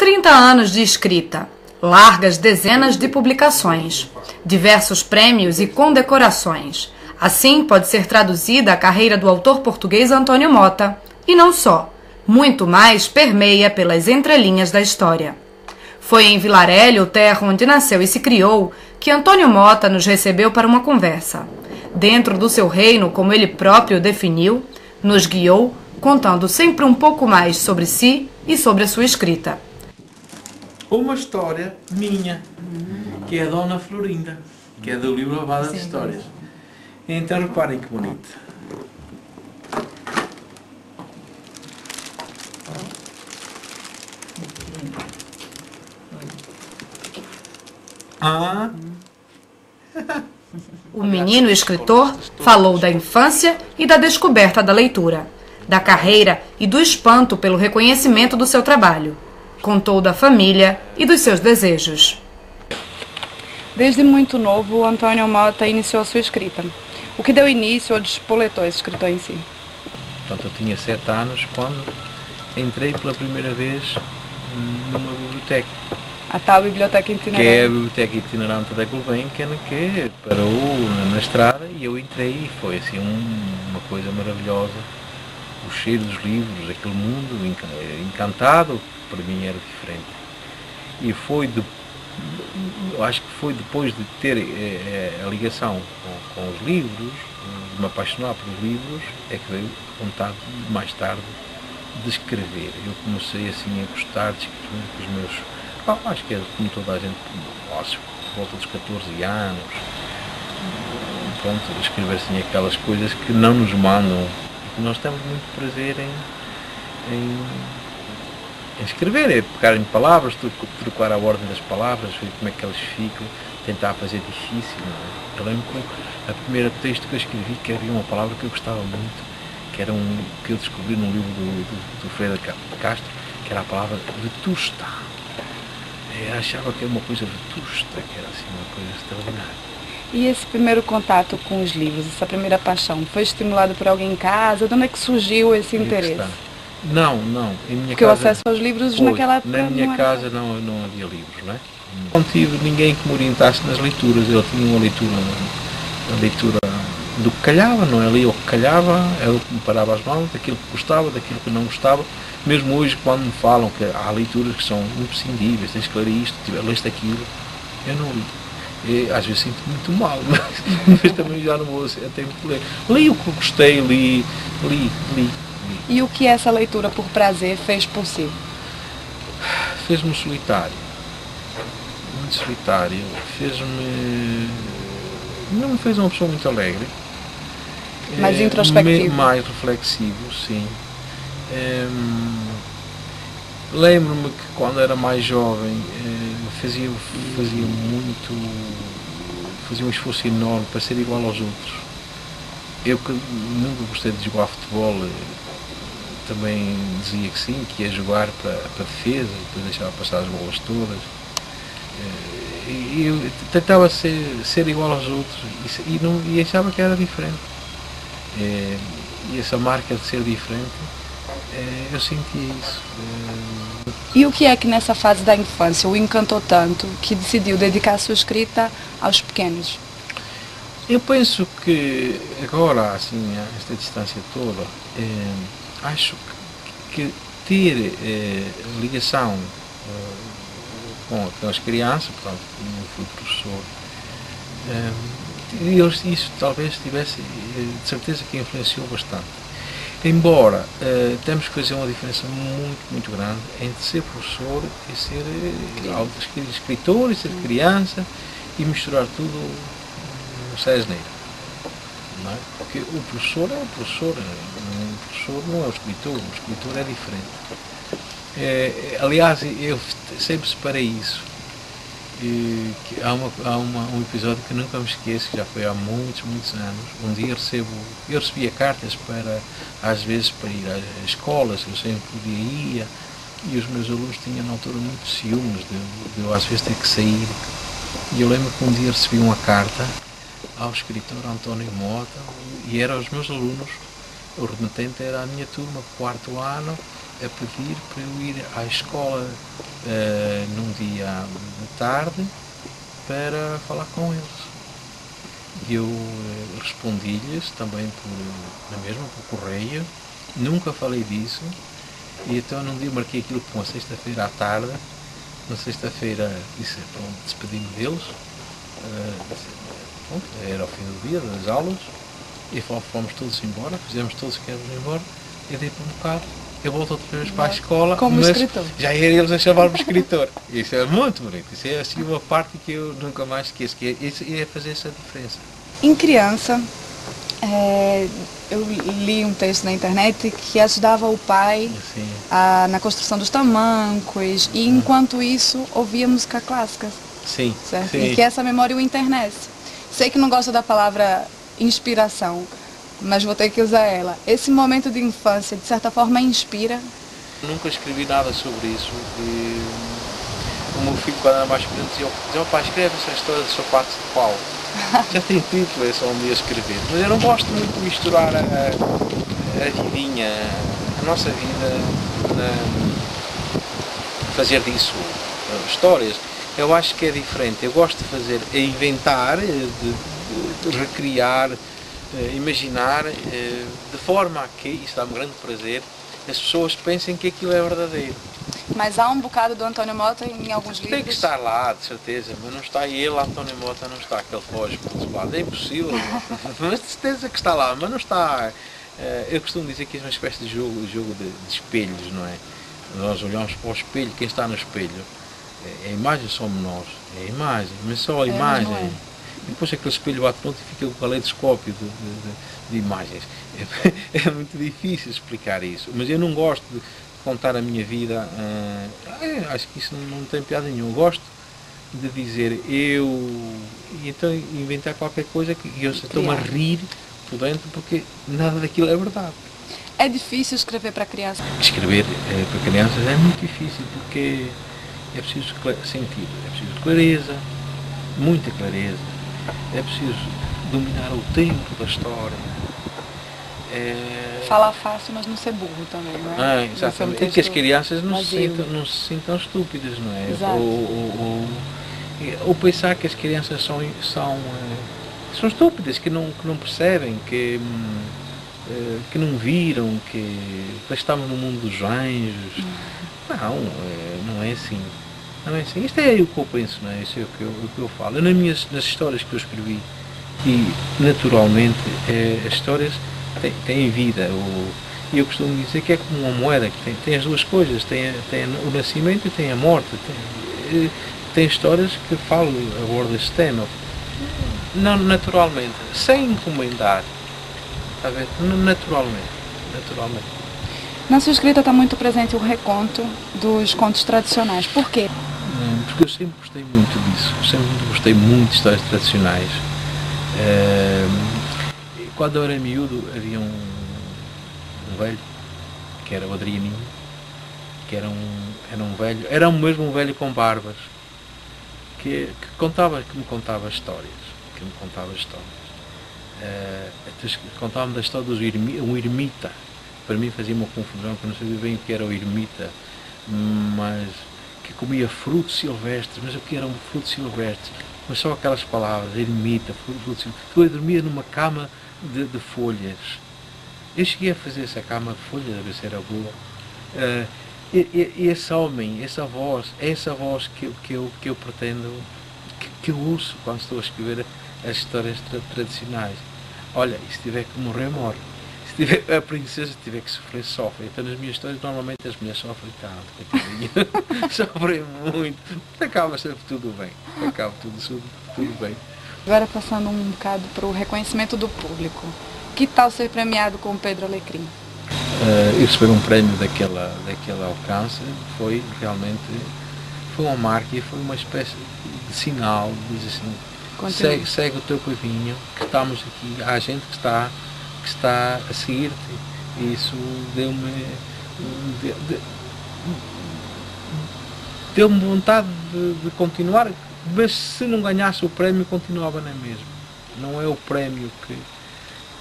30 anos de escrita, largas dezenas de publicações, diversos prêmios e condecorações. Assim pode ser traduzida a carreira do autor português Antônio Mota. E não só, muito mais permeia pelas entrelinhas da história. Foi em Vilarélia, terra onde nasceu e se criou, que Antônio Mota nos recebeu para uma conversa. Dentro do seu reino, como ele próprio definiu, nos guiou, contando sempre um pouco mais sobre si e sobre a sua escrita. Uma história minha, que é a Dona Florinda, que é do livro Lavada de Histórias. Então reparem que bonito. O menino escritor falou da infância e da descoberta da leitura, da carreira e do espanto pelo reconhecimento do seu trabalho. Contou da família e dos seus desejos. Desde muito novo, o Antônio Mota iniciou a sua escrita. O que deu início ou despoletou esse escritor em si? Portanto, eu tinha 7 anos quando entrei pela primeira vez numa biblioteca. A tal biblioteca itinerante. Que é a biblioteca itinerante da Gulbenkian, que parou na estrada e eu entrei e foi assim uma coisa maravilhosa. O cheiro dos livros, aquele mundo encantado, para mim era diferente. E eu acho que foi depois de ter a ligação com os livros, de me apaixonar pelos livros, é que veio a vontade mais tarde de escrever. Eu comecei assim a gostar de escrever com os meus... acho que é como toda a gente, acho, por volta dos 14 anos, pronto, escrever assim aquelas coisas que não nos mandam, porque nós temos muito prazer em escrever, é pegar em palavras, trocar a ordem das palavras, ver como é que elas ficam, tentar fazer difícil, não é? Eu lembro que a primeira texto que eu escrevi, que havia uma palavra que eu gostava muito, que era que eu descobri num livro do Freire Castro, que era a palavra vetusta. Eu achava que era uma coisa vetusta, que era assim uma coisa extraordinária. E esse primeiro contato com os livros, essa primeira paixão, foi estimulado por alguém em casa? De onde é que surgiu esse interesse? Não, em minha Porque casa... o acesso aos livros naquela época na minha casa não havia livros, não é? Não tive ninguém que me orientasse nas leituras, eu tinha uma leitura do que calhava, não é? Ali o que calhava, era o que me parava as mãos, daquilo que gostava, daquilo que não gostava. Mesmo hoje, quando me falam que há leituras que são imprescindíveis, tens que ler isto, leste aquilo, eu não li. E, às vezes sinto muito mal, mas também já não vou até muito ler. Li o que gostei, li. E o que essa leitura por prazer fez por si? Fez-me solitário, muito solitário, não me fez uma pessoa muito alegre. Mais introspectivo. Mais reflexivo, sim. Lembro-me que quando era mais jovem fazia um esforço enorme para ser igual aos outros. Eu que nunca gostei de jogar futebol, também dizia que sim, que ia jogar para defesa, depois deixava passar as bolas todas. E eu tentava ser igual aos outros e achava que era diferente. E essa marca de ser diferente, eu sentia isso. E o que é que nessa fase da infância o encantou tanto que decidiu dedicar a sua escrita aos pequenos? Eu penso que agora, assim, a esta distância toda, acho que ter ligação com as crianças, portanto, como eu fui professor, isso talvez tivesse, de certeza que influenciou bastante. Embora temos que fazer uma diferença muito grande entre ser professor e ser escritor e ser criança e misturar tudo no Cesneiro, não é? Porque o professor é o professor não é o escritor é diferente. Aliás, eu sempre separei isso. Que há um episódio que nunca me esqueço, que já foi há muitos anos. Um dia eu recebia cartas às vezes para ir às escolas, eu sempre podia ir, e os meus alunos tinham na altura muito ciúmes de eu às vezes ter que sair. E eu lembro que um dia recebi uma carta ao escritor Antônio Mota, e eram os meus alunos o remetente era a minha turma, quarto ano, a pedir para eu ir à escola num dia de tarde para falar com eles. E eu respondi-lhes também na mesma por correio, nunca falei disso, e então num dia marquei aquilo para uma sexta-feira à tarde. Na sexta-feira disse, pronto, despedi-me deles, pronto, era o fim do dia das aulas, e fomos todos embora, fizemos todos que íamos embora, eu dei para um bocado, eu volto outra vez para a escola, como mas escritor. Já era eles a chamar-me escritor. Isso é muito bonito, isso é assim uma parte que eu nunca mais esqueço, que é fazer essa diferença. Em criança, eu li um texto na internet que ajudava o pai na construção dos tamancos, e enquanto isso ouvia música clássica. Sim, certo? sim. E que essa memória o internece. Sei que não gosta da palavra inspiração, mas vou ter que usar ela. Esse momento de infância, de certa forma, inspira? Nunca escrevi nada sobre isso. E o meu filho, quando era mais pequeno, dizia, pai, escreve essa história de sapatos de pau. Já tem título, é só um dia escrever. Mas eu não gosto muito de misturar a vidinha, a nossa vida, fazer disso histórias. Eu acho que é diferente. Eu gosto de fazer, inventar, de recriar, imaginar, de forma a que, isso dá-me grande prazer, as pessoas pensem que aquilo é verdadeiro. Mas há um bocado do António Mota em alguns livros? Tem que estar lá, de certeza, mas não está ele, António Mota, não está, que ele foge pelos lados. É impossível, mas de certeza que está lá, mas não está. Eu costumo dizer que é uma espécie de jogo de espelhos, não é? Nós olhamos para o espelho, quem está no espelho, a imagem somos nós, é a imagem, mas só a imagem. E depois aquele espelho bate pronto e fica o caleidoscópio de imagens. É muito difícil explicar isso, mas eu não gosto de contar a minha vida, acho que isso não tem piada nenhuma. Eu gosto de dizer e então inventar qualquer coisa que eu estou-me a rir por dentro, porque nada daquilo é verdade. É difícil escrever para crianças? Escrever para crianças é muito difícil, porque é preciso sentir, é preciso clareza, muita clareza, é preciso dominar o tempo da história. Falar fácil, mas não ser burro também, não é? Exatamente. E que as crianças não se sintam estúpidas, não é? Ou pensar que as crianças são estúpidas, que não percebem, que não viram, que estamos no mundo dos anjos. Não é assim. Não é assim. Isto é o que eu penso, não é? Isso é o que eu falo. Nas histórias que eu escrevi, e naturalmente as histórias têm vida. E eu costumo dizer que é como uma moeda, que tem as duas coisas, tem o nascimento e tem a morte. Tem histórias que abordam esse tema. Não, naturalmente, sem encomendar. Está a ver? Naturalmente. Na sua escrita está muito presente o reconto dos contos tradicionais. Por quê? Porque eu sempre gostei muito disso. Sempre gostei muito de histórias tradicionais. Quando eu era miúdo, havia um velho, que era o Adrianinho, que era um velho, era mesmo um velho com barbas, que me contava histórias. Contava-me da história um ermita. Para mim fazia uma confusão, que eu não sabia bem o que era o ermita, mas que comia frutos silvestres. Mas o que eram frutos silvestres? Mas só aquelas palavras, ermita, frutos silvestres. Eu dormia numa cama de folhas. Eu cheguei a fazer essa cama de folhas, a ver se era boa. E esse homem, essa voz que eu pretendo, que eu ouço quando estou a escrever as histórias tradicionais. Olha, e se tiver que morrer, morre. Se tiver, a princesa tiver que sofrer, sofre. Então nas minhas histórias normalmente as mulheres sofrem tanto, sofrem muito. Acaba sempre tudo bem. Tudo bem. Agora passando um bocado para o reconhecimento do público. Que tal ser premiado com Pedro Alecrim? Eu receber um prémio daquele alcance foi realmente uma marca e foi uma espécie de sinal, diz assim, segue o teu caminho, que estamos aqui, há gente que está a seguir-te, e isso deu-me vontade de continuar, mas se não ganhasse o prémio continuava na mesma. Não é o prémio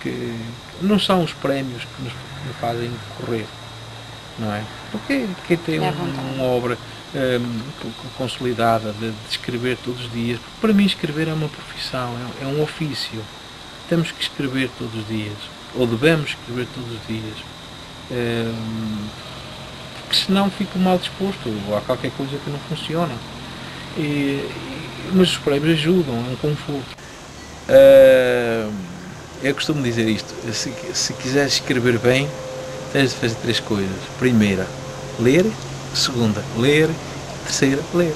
que não são os prémios que nos fazem correr, não é? Porque quem tem uma obra consolidada de escrever todos os dias, porque para mim escrever é uma profissão, é um ofício. Temos que escrever todos os dias, ou devemos escrever todos os dias, porque senão fico mal disposto, ou há qualquer coisa que não funciona. Mas os prémios ajudam, é um conforto. Eu costumo dizer isto: se quiseres escrever bem, tens de fazer 3 coisas. Primeira, ler. Segunda, ler. Terceira, ler.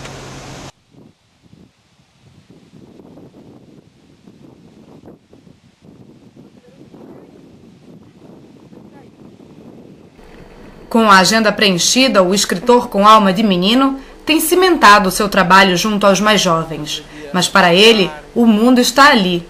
Com a agenda preenchida, o escritor com alma de menino tem cimentado seu trabalho junto aos mais jovens. Mas para ele, o mundo está ali,